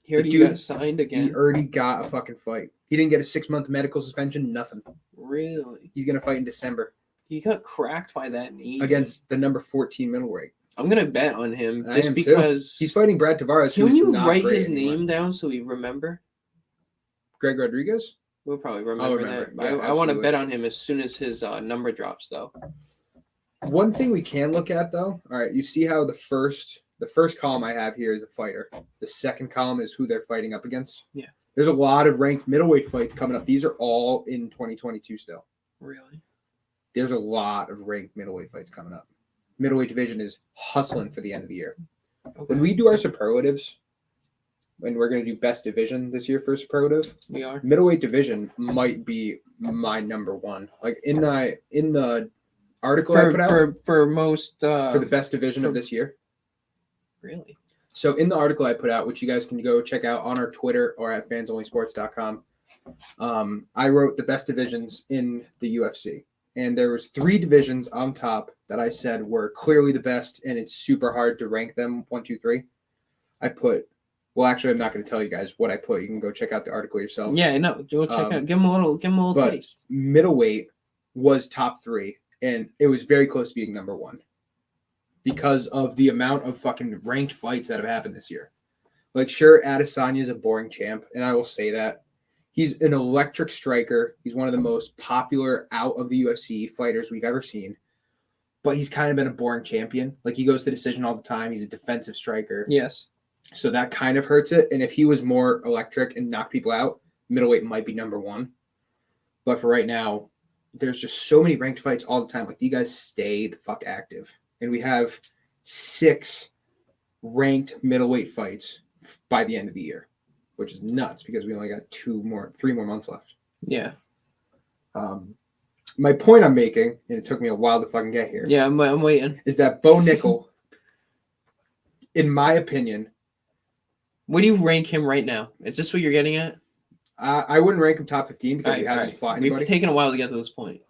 He already dude- got signed again. He already got a fucking fight. He didn't get a 6-month medical suspension, nothing. Really? He's gonna fight in December He got cracked by that knee against the number 14 middleweight. I'm gonna bet on him I just am too. because He's fighting Brad Tavares. Can who's you not write great his anymore. name down so we remember? Greg Rodriguez? We'll probably remember, remember. that. Yeah, I want to absolutely. bet on him as soon as his number drops, though. One thing we can look at though, all right, you see how the first column I have here is the fighter. The second column is who they're fighting up against. Yeah. There's a lot of ranked middleweight fights coming up. These are all in 2022 still. Really? There's a lot of ranked middleweight fights coming up. Middleweight division is hustling for the end of the year. Okay. When we do our superlatives, when we're going to do best division this year for superlative, We are. middleweight division might be my number one. Like in the article I put out For most for the best division of this year. Really? So in the article I put out, which you guys can go check out on our Twitter or at fansonlysports.com, I wrote the best divisions in the UFC. And there was 3 divisions on top that I said were clearly the best, and it's super hard to rank them 1, 2, 3. Well, actually, I'm not going to tell you guys what I put. You can go check out the article yourself. Yeah, no. Go check out. Give him a little but taste. Middleweight was top 3, and it was very close to being number 1 because of the amount of fucking ranked fights that have happened this year. Like, sure, Adesanya is a boring champ, and I will say that. He's an electric striker. He's one of the most popular out of the UFC fighters we've ever seen. But he's kind of been a boring champion. Like, he goes to decision all the time. He's a defensive striker. Yes. So that kind of hurts it. And if he was more electric and knocked people out, middleweight might be number 1. But for right now, there's just so many ranked fights all the time. Like, you guys stay the fuck active. And we have 6 ranked middleweight fights by the end of the year, which is nuts because we only got 3 more months left. Yeah. My point I'm making, and it took me a while to fucking get here, Yeah, I'm waiting. is that Bo Nickel, in my opinion, Where do you rank him right now? Is this what you're getting at? I wouldn't rank him top 15 because he hasn't fought anybody. We've taken a while to get to this point.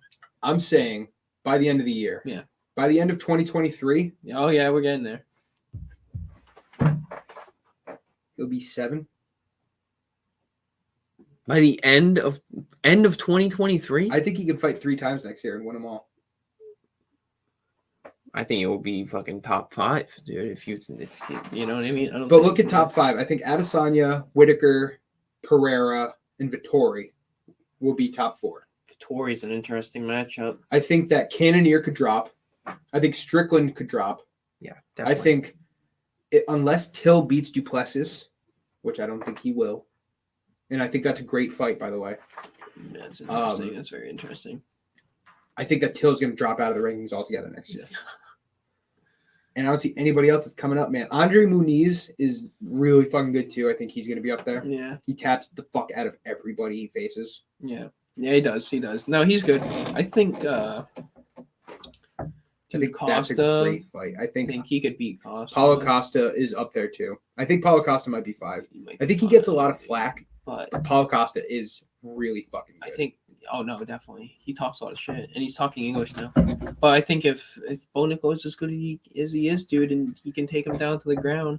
I'm saying by the end of the year. Yeah. By the end of 2023, Oh yeah, we're getting there. he'll be 7. By the end of 2023, I think he can fight 3 times next year and win them all. I think it will be fucking top 5, dude. If you know what I mean. But look at top 5. I think Adesanya, Whitaker, Pereira, and Vittori will be top 4. Vittori's an interesting matchup. I think that Cannonier could drop. I think Strickland could drop. Yeah, I think unless Till beats Duplessis, which I don't think he will, and I think that's a great fight, by the way. That's interesting. That's very interesting. I think that Till's going to drop out of the rankings altogether next year. And I don't see anybody else that's coming up, man. Andre Muniz is really fucking good, too. I think he's going to be up there. Yeah. He taps the fuck out of everybody he faces. Yeah. Yeah, he does. He does. No, he's good. I think That's a great fight. I think he could beat Costa. Paulo Costa is up there, too. I think Paulo Costa might be 5. I think he fine, gets a lot of flack, but Paulo Costa is really fucking good. I think. Oh no, definitely. He talks a lot of shit, and he's talking English now. But I think if Bo Nickel is as good as he is, dude, and he can take him down to the ground,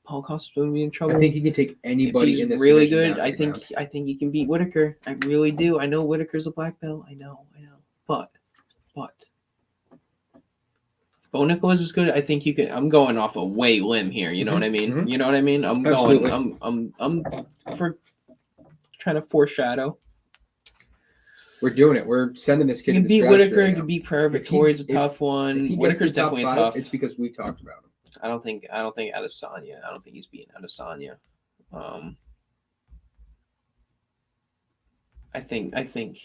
Paulo Costa's going to be in trouble. I think he can take anybody if he's in this really division good. down I to the think ground. I think he can beat Whitaker. I really do. I know Whitaker's a black belt. I know. But Bo Nickel is as good. I think you can. I'm going off a way limb here. You know what I mean? Mhm. You know what I mean? I'm Absolutely. going. I'm for trying to foreshadow. We're doing it. We're sending this kid You to can the beat stratosphere Whitaker. You right can now. beat Pereira. If he- Vittori's a if- tough If one. he gets Whitaker's to the top definitely 5, tough. it's because we talked about him. I don't think Adesanya. I don't think he's beating Adesanya. I think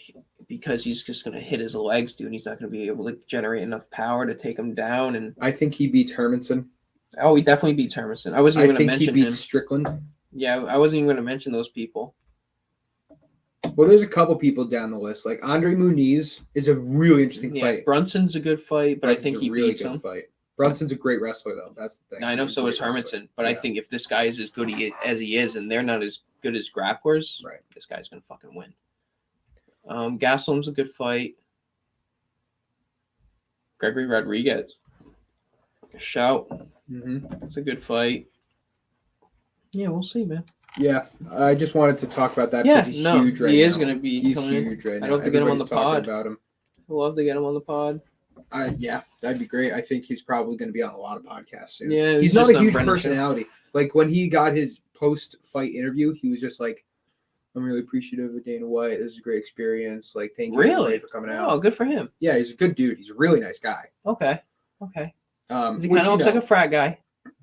because he's just gonna hit his legs, dude. He's not gonna be able to generate enough power to take him down. And I think he beats Hermanson. Oh, he definitely beats Hermanson. I wasn't I even going to think he mention beats him. Strickland. Yeah, I wasn't even going to mention those people. Well, there's a couple people down the list. Like Andre Muniz is a really interesting fight. Brunson's a good fight, but I think Brunson's he a really beats good him. fight. Brunson's a great wrestler, though. That's the thing. I know, He's a so is great wrestler. Hermanson. But I think if this guy is as good as he is, and they're not as good as grapplers, Right. This guy's going to fucking win. Gaslam's a good fight. Gregory Rodriguez. Shout. It's a good fight. Yeah, we'll see, man. Yeah, I just wanted to talk about that because he's huge right now. He is going to be He's coming huge right now. I'd love to get him on the pod. About him. I'd love to get him on the pod. Yeah, that'd be great. I think he's probably going to be on a lot of podcasts soon. Yeah, he's not a huge personality. Like when he got his post-fight interview, he was just like, "I'm really appreciative of Dana White. This is a great experience. Like, thank you everybody for coming out." Oh, good for him. Yeah, he's a good dude. He's a really nice guy. Okay. He Which, kind of looks like a frat guy.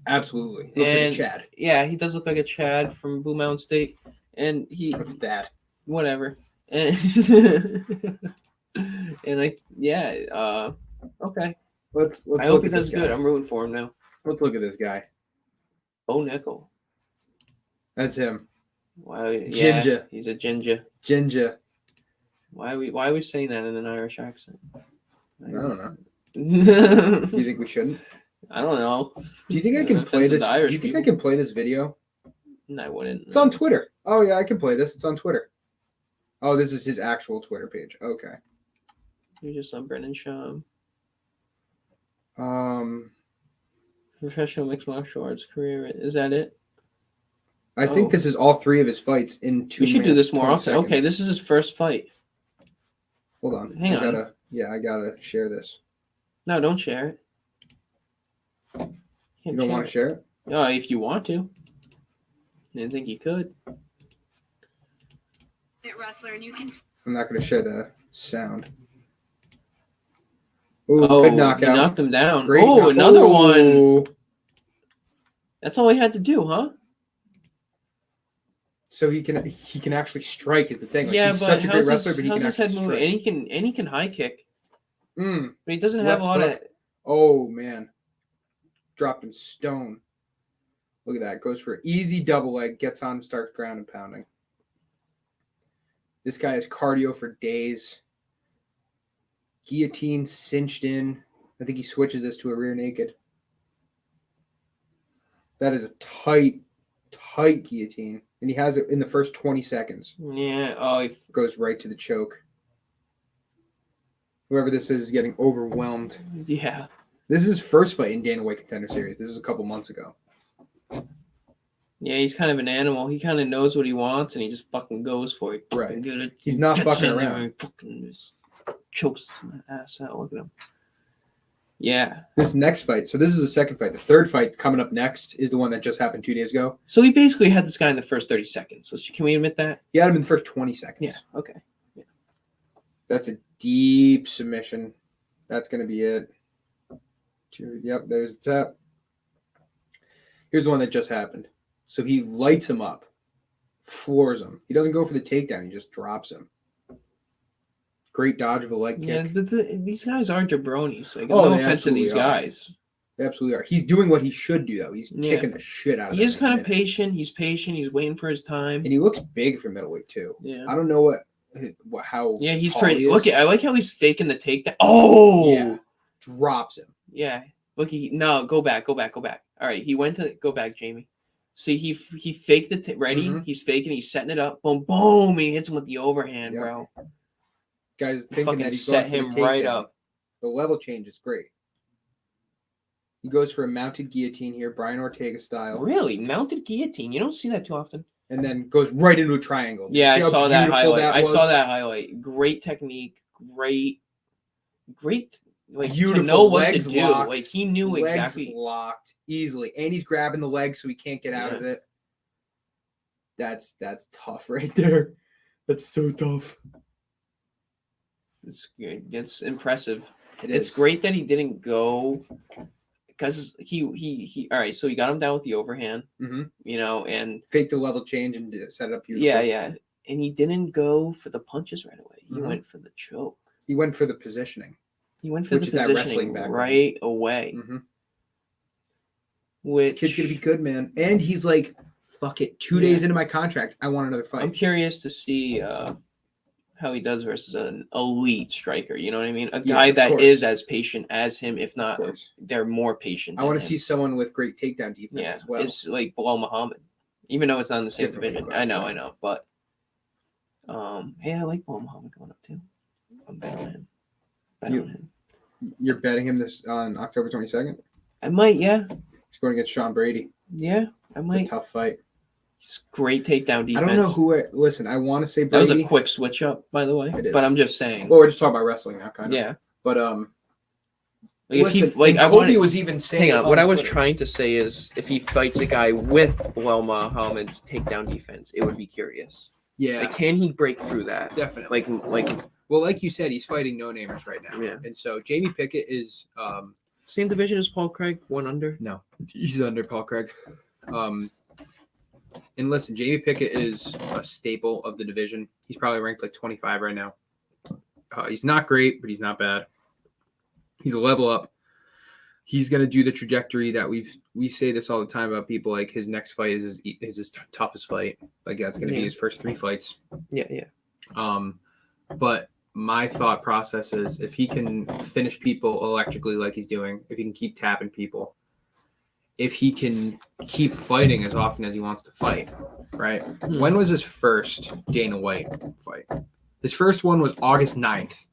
Absolutely. Looks like a Chad. Yeah, he does look like a Chad from Blue Mountain State. And What's that? Whatever. And okay. Let's I hope he does good. I'm rooting for him now. Let's look at this guy. Bo Nickel. That's him. Wow. Yeah, Ginger. He's a ginger. Ginger. Why are we saying that in an Irish accent? I don't know. Do Do you think we shouldn't? I don't know. Do you think I can play this? Do you think I can play this video? No, I wouldn't. It's on Twitter. Oh yeah, I can play this. It's on Twitter. Oh, this is his actual Twitter page. Okay. You're just on Brendan Schaub. Professional mixed martial arts career. Is that it? I think this is all three of his fights in 2 minutes. We should do this more often. Seconds. Okay, this is his first fight. Hold on. Hang on. I gotta share this. No, don't share it. You don't want to share it? No, if you want to. I didn't think you could. Wrestler, and you can... I'm not going to share the sound. Ooh, good knockout. He knocked him down. Great another one. That's all he had to do, huh? So he can actually strike is the thing. Like, yeah, he's but such a great wrestler, but he can actually move? strike. And he can high kick. But he doesn't have a lot of. Oh man, dropped him stone. Look at that. Goes for an easy double leg. Gets on, starts ground and pounding. This guy has cardio for days. Guillotine cinched in. I think he switches this to a rear naked. That is a tight guillotine. And he has it in the first 20 seconds. Yeah. Oh, he goes right to the choke. Whoever this is getting overwhelmed. Yeah. This is his first fight in Dana White Contender Series. This is a couple months ago. Yeah, he's kind of an animal. He kind of knows what he wants, and he just fucking goes for it. Right. He's not fucking around. Fucking just chokes my ass out. Look at him. Yeah. This next fight. So this is the second fight. The third fight coming up next is the one that just happened 2 days ago. So he basically had this guy in the first 30 seconds. So can we admit that? He had him in the first 20 seconds. Yeah. Okay. Yeah. That's a deep submission. That's going to be it. Yep, there's the tap. Here's the one that just happened. So he lights him up, floors him. He doesn't go for the takedown. He just drops him. Great dodge of a leg kick. Yeah, but these guys are jabronis. Like, no offense to these guys. They absolutely are. He's doing what he should do, though. He's kicking the shit out of him. He is kind of patient. He's patient. He's waiting for his time. And he looks big for middleweight, too. Yeah. I don't know how. Yeah, he's pretty. Look, I like how he's faking the takedown. Oh! Yeah. Drops him. Yeah. Look, no, go back. All right, he went to go back, Jamie. See, he faked the ready. Mm-hmm. He's faking. He's setting it up. Boom, boom. And he hits him with the overhand, bro. Guys thinking that he's set going him for the right up. The level change is great. He goes for a mounted guillotine here, Brian Ortega style. Really, mounted guillotine? You don't see that too often. And then goes right into a triangle. Yeah, I saw that highlight. Great technique. Great. Like, beautiful. To know what legs to do. Locked, like, he knew legs exactly. Locked easily. And he's grabbing the leg so he can't get out of it. That's tough right there. That's so tough. It's good. It's impressive. It's great that he didn't go because he all right, so he got him down with the overhand. Mm-hmm. You know, and faked the level change and set it up beautifully. Yeah. And he didn't go for the punches right away. He went for the choke. He went for the positioning. He went for the positioning right away. Mm-hmm. Which This kid's gonna be good, man. And he's like, fuck it. 2 days into my contract, I want another fight. I'm curious to see how he does versus an elite striker. You know what I mean? A guy of that course. is as patient as him, if Of not, course. they're more patient. I want to see someone with great takedown defense as well. It's like Bilal Muhammad, even though it's not in the same Different division. class, I know, but hey, I like Bilal Muhammad going up too. I'm betting on him. You're betting him this on October 22nd? I might, yeah. He's going against Sean Brady. Yeah, I It's might. a tough fight. It's great takedown defense. I don't know who. Listen, I want to say That Brady. was a quick switch up, by the way. It is. But I'm just saying. Well, we're just talking about wrestling now, kind of. Yeah. But Like listen, if he, like, I Kobe wanted, was even saying. hang on. What I was Twitter. trying to say is, if he fights a guy with Bilal Muhammad's takedown defense, it would be curious. Yeah, Like, can he break through that? definitely. Like, Well, like you said, he's fighting no-namers right now. Yeah. And so Jamie Pickett is same division as Paul Craig, one under. no, he's under Paul Craig. And listen, Jamie Pickett is a staple of the division. He's probably ranked like 25 right now. He's not great, but he's not bad. He's a level up. He's gonna do the trajectory that we say this all the time about people. Like his next fight is his toughest fight. Like that's gonna be his first 3 fights. Yeah. But my thought process is if he can finish people electrically like he's doing, if he can keep tapping people, if he can keep fighting as often as he wants to fight, right? When was his first Dana White fight? His first one was August 9th.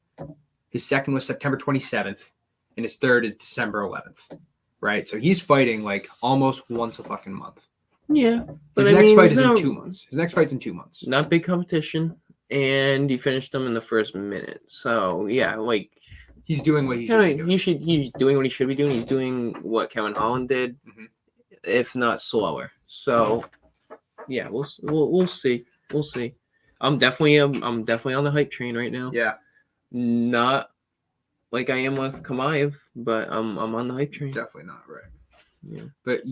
His second was September 27th. And his third is December 11th, right? So he's fighting like almost once a fucking month. Yeah. His next fight is in 2 months. His next fight's in 2 months. Not big competition. And he finished them in the first minute. So, yeah, like... He's doing what he should be doing. He's doing what he should be doing. He's doing what Kevin Holland did, if not slower. So, yeah, we'll see. We'll see. I'm definitely on the hype train right now. Yeah. Not like I am with Kamaev, but I'm on the hype train. Definitely not, right. Yeah. But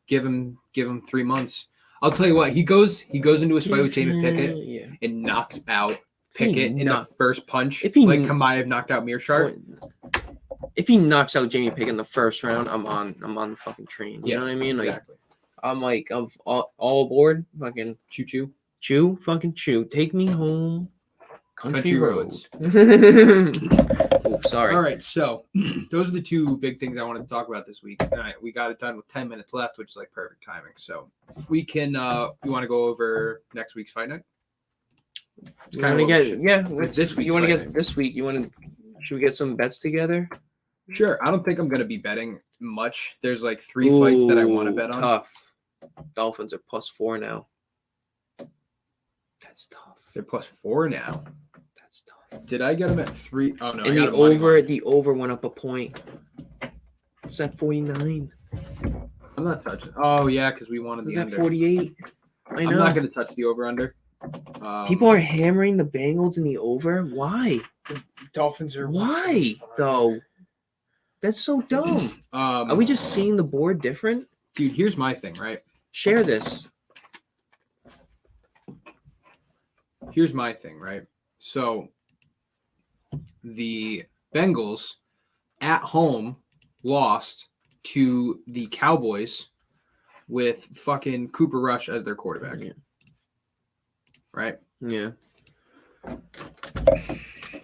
give him 3 months. I'll tell you what, he goes into his fight with Jamie Pickett and knocks out Pickett in the first punch. Like Kamaev knocked out Mearshart. If he knocks out Jamie Pickett in the first round, I'm on the fucking train. You know what I mean? Like, exactly. I'm all aboard. Fucking chew, fucking chew. Take me home. Country roads. Oops, sorry. All right, so those are the 2 big things I wanted to talk about this week. All right, we got it done with 10 minutes left, which is like perfect timing. So we can, you want to go over next week's fight night? It's kind of this week. You want to get this week? Should we get some bets together? Sure. I don't think I'm going to be betting much. There's like 3 fights that I want to bet on. Tough. Dolphins are +4 now. That's tough. They're +4 now. That's tough. Did I get them at 3? Oh no. And the over went up a point. It's at 49. I'm not touching. Oh yeah, because we wanted the It's at under. 48. I know. I'm not going to touch the over under. People are hammering the Bengals in the over. Why? Dolphins are. Why though? That's so dumb. Are we just seeing the board different? Dude, here's my thing, right? Share this. Here's my thing, right? So the Bengals at home lost to the Cowboys with fucking Cooper Rush as their quarterback. Yeah. Right? Yeah.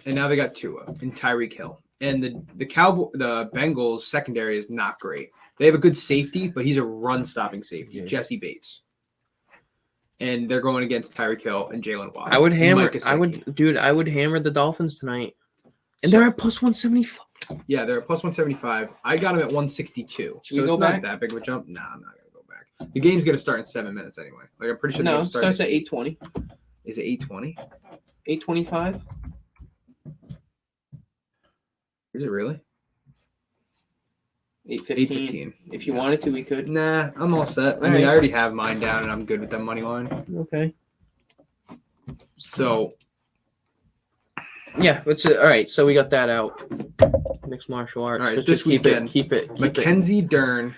And now they got Tua and Tyreek Hill. And the Bengals secondary is not great. They have a good safety, but he's a run-stopping safety, Jesse Bates. And they're going against Tyreek Hill and Jalen Waddle. I would hammer the Dolphins tonight. And they're at +175. Yeah, they're at +175. I got them at 162. Should we go back? Not that big of a jump. Nah, I'm not gonna go back. The game's gonna start in 7 minutes anyway. Like I'm pretty sure. No, it starts at 8:20. Is it 8:20? 8:25. Is it really? 8:15. If you wanted to, we could. Nah, I'm all set. I already have mine down, and I'm good with that money line. Okay. So. Yeah, all right. So we got that out. Mixed martial arts. All right, so this just keep it. Mackenzie Dern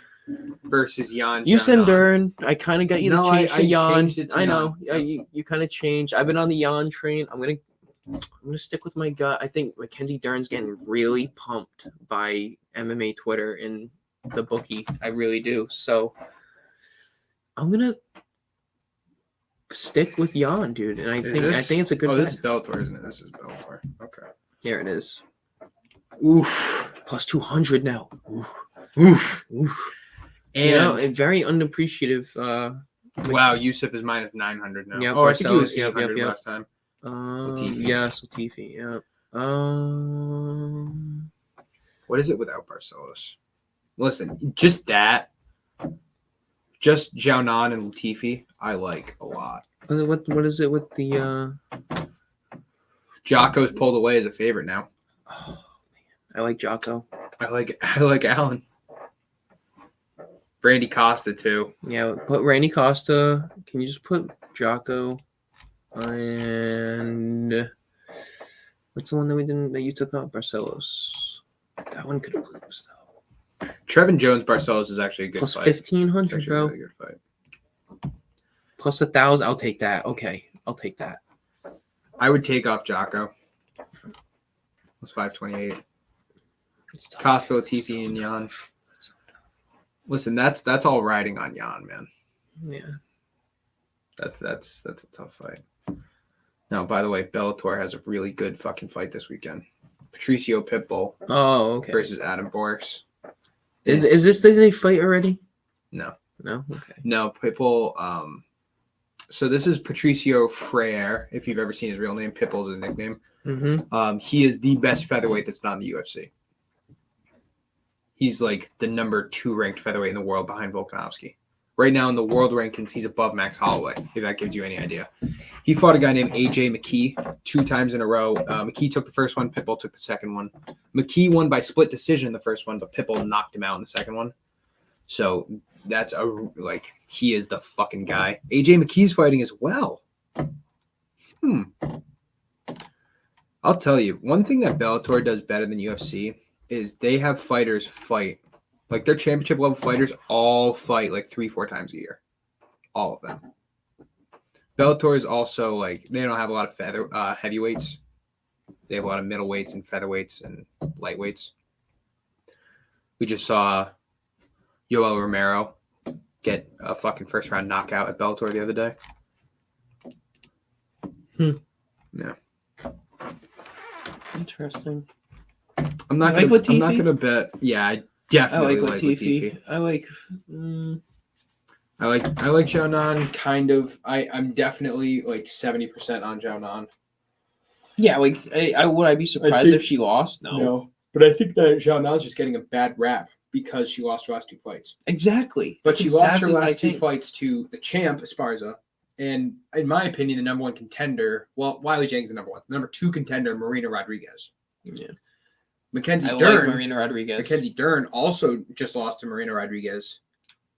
versus Jan. You said Dern. I kind of got you to change to Jan. I know. You kind of changed. I've been on the Jan train. I'm gonna stick with my gut. I think Mackenzie Dern's getting really pumped by MMA Twitter, and the bookie. I really do. So I'm gonna stick with Jan, dude. And I think it's a good. Oh, bet. this is Bellator, isn't it? This is Bellator. Okay. There it is. Oof. Plus 200 now. Oof. Oof. Oof. And You know, a very unappreciative. wow, Yusuf is minus 900 now. Yeah, I think he was Barcelos, 800 last time. Latifi. Yes, Latifi. Yeah. What is it without Barcelos? Listen, just that. Just Jianan and Latifi, I like a lot. What is it with the? Jocko's pulled away as a favorite now. Oh, man. I like Jocko. I like Allen. Brandy Costa too. Yeah, put Randy Costa. Can you just put Jocko? And what's the one that you took out? Barcelos. That one could lose though. Trevin Jones Barcelos is actually a good Plus fight. 1,500, Actually bro. a really good fight. Plus 1,000. I'll take that. Okay, I'll take that. I would take off Jocko. It's 528. It's tough. Costa, Latifi, and Jan. Listen, that's all riding on Jan, man. Yeah. That's a tough fight. Now, by the way, Bellator has a really good fucking fight this weekend. Patricio Pitbull Oh, okay. versus Adam Boris. Did they fight already? No. No. Okay. No, Pitbull. So this is Patricio Freire. If you've ever seen his real name, Pitbull's his nickname. Mm-hmm. He is the best featherweight that's not in the UFC. He's like the number 2 ranked featherweight in the world behind Volkanovski. Right now in the world rankings, he's above Max Holloway, if that gives you any idea. He fought a guy named AJ McKee 2 times in a row. McKee took the first one. Pitbull took the second one. McKee won by split decision in the first one, but Pitbull knocked him out in the second one. So that's he is the fucking guy. AJ McKee's fighting as well. I'll tell you, one thing that Bellator does better than UFC is they have fighters fight. Like their championship level fighters all fight like 3-4 times a year. All of them. Bellator is also like, they don't have a lot of heavyweights. They have a lot of middleweights and featherweights and lightweights. We just saw Yoel Romero get a fucking first round knockout at Bellator the other day. Yeah. Interesting. I'm not gonna bet. Yeah, I definitely like Latifi. I like. I like Jianan kind of. I'm definitely like 70% on Jianan. Yeah, like would I be surprised if she lost? No. But I think that Jianan's just getting a bad rap because she lost her last 2 fights. Exactly. But she lost her last 2 fights to the champ Esparza, and in my opinion, the number 1 contender. Well, Wiley Zhang's the number 1. The number 2 contender, Marina Rodriguez. Yeah. Mackenzie Dern also just lost to Marina Rodriguez,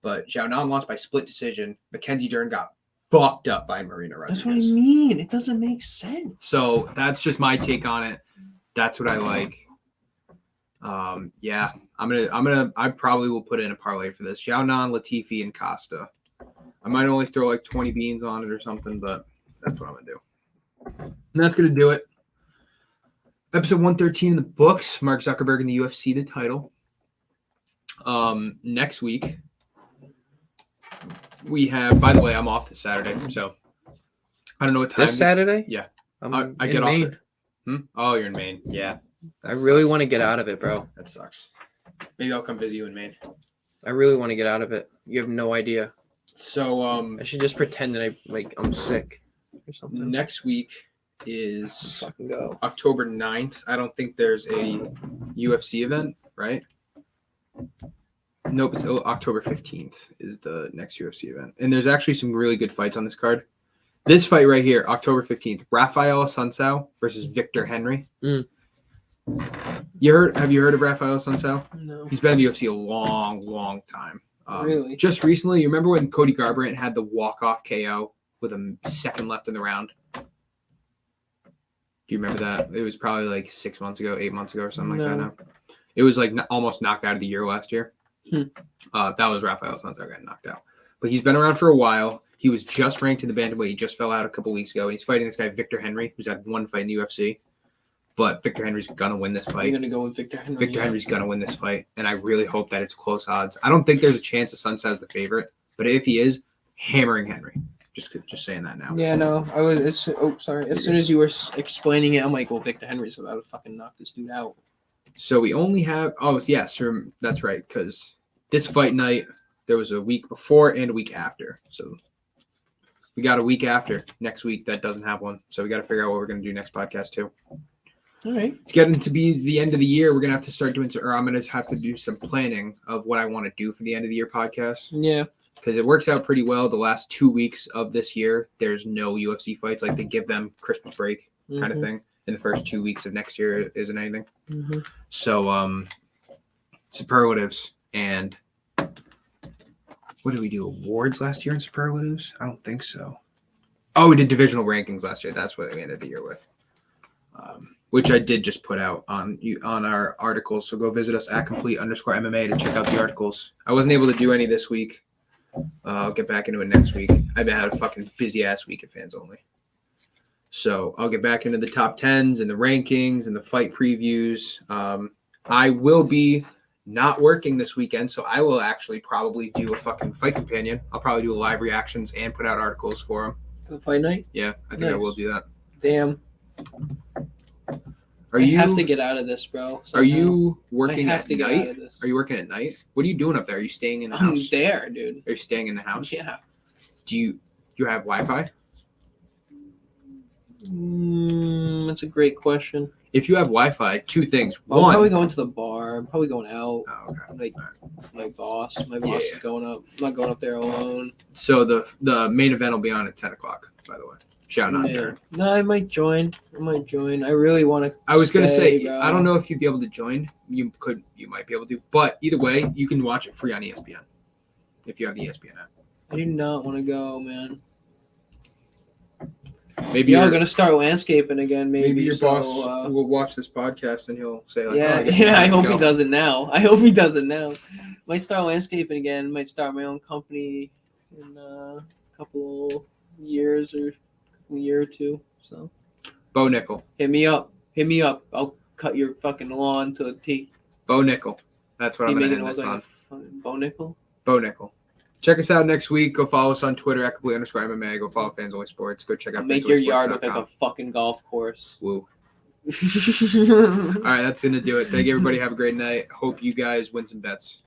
but Jianan lost by split decision. Mackenzie Dern got fucked up by Marina Rodriguez. That's what I mean. It doesn't make sense. So that's just my take on it. That's what I like. Yeah, I probably will put in a parlay for this. Jianan, Latifi, and Costa. I might only throw like 20 beans on it or something, but that's what I'm gonna do. And that's gonna do it. Episode 113 in the books. Mark Zuckerberg and the UFC, the title. Next week, we have, by the way, I'm off this Saturday, so I don't know what time. This Saturday? Yeah. I get off Maine. Oh, you're in Maine. Yeah. I really want to get out of it, bro. That sucks. Maybe I'll come visit you in Maine. I really want to get out of it. You have no idea. So, I should just pretend that I'm sick or something. Next week is fucking go. October 9th. I don't think there's a UFC event, right? Nope, it's October 15th is the next UFC event. And there's actually some really good fights on this card. This fight right here, October 15th, Rafael Assunção versus Victor Henry. Mm. Have you heard of Rafael Assunção? No. He's been in the UFC a long, long time. Really? Just recently, you remember when Cody Garbrandt had the walk-off KO with a second left in the round? Do you remember that? It was probably like 8 months ago or something like that now. It was like almost knockout of the year last year. That was Rafael Assunção getting knocked out. But he's been around for a while. He was just ranked in the bantamweight. He just fell out a couple weeks ago. And he's fighting this guy, Victor Henry, who's had 1 fight in the UFC. but Victor Henry's gonna win this I'm fight. gonna go with Victor Henry. Victor Henry's gonna win this fight, and I really hope that it's close odds. I don't think there's a chance the Sunset's the favorite, but if he is, hammering Henry. Just saying that now. Yeah, no, I was. Sorry. As soon as you were explaining it, I'm like, well, Victor Henry's about to fucking knock this dude out. So we only have. Oh yes, that's right. Because this fight night there was a week before and a week after. So we got a week after next week that doesn't have one. So we got to figure out what we're gonna do next podcast too. All right. It's getting to be the end of the year. We're gonna have to start doing some, or I'm gonna have to do some planning of what I want to do for the end of the year podcast. Yeah. Because it works out pretty well. The last 2 weeks of this year, there's no UFC fights. Like they give them Christmas break kind of thing. And the first 2 weeks of next year isn't anything. Mm-hmm. So superlatives and what did we do? Awards last year in superlatives? I don't think so. Oh, we did divisional rankings last year. That's what we ended the year with. Which I did just put out on our articles. So go visit us at @complete_MMA to check out the articles. I wasn't able to do any this week. I'll get back into it next week. I've had a fucking busy ass week at Fans Only. So I'll get back into the top 10s and the rankings and the fight previews. I will be not working this weekend, so I will actually probably do a fucking fight companion. I'll probably do live reactions and put out articles for them. For the fight night? Yeah, I think I will do that. Damn. I have to get out of this, bro. Are you working at get night? out of this. Are you working at night? What are you doing up there? Are you staying in the I'm house? there, dude. Are you staying in the house? Yeah. Do you have Wi-Fi? That's a great question. If you have Wi-Fi, 2 things. Well, I'm One, probably going to the bar. I'm probably going out. oh, okay. Like my boss Yeah, is going up. I'm not going up there alone. So the main event will be on at 10 o'clock, by the way. Shout out Yeah. there. No, I might join. I really want to. I was going to say, bro. I don't know if you'd be able to join. You might be able to. But either way, you can watch it free on ESPN if you have the ESPN app. I do not want to go, man. Maybe Y'all gonna start landscaping again, maybe. Maybe your so, boss will watch this podcast and he'll say, like, yeah, oh, guess yeah. I have to hope go. he does it now. I hope he does it now. Might start landscaping again. Might start my own company in a couple years or a year or two. So, Bo Nickel. hit me up. I'll cut your fucking lawn to a T. Bo Nickel. That's what You I'm going to making it end look this like on. a fucking bow nickel? Bo Nickel. Check us out next week. Go follow us on Twitter at @complete_MMA. Go follow Fans Only Sports. Go check out Make your yard look like fansonlysports.com. a fucking golf course. Woo. All right, that's going to do it. Thank you, everybody. Have a great night. Hope you guys win some bets.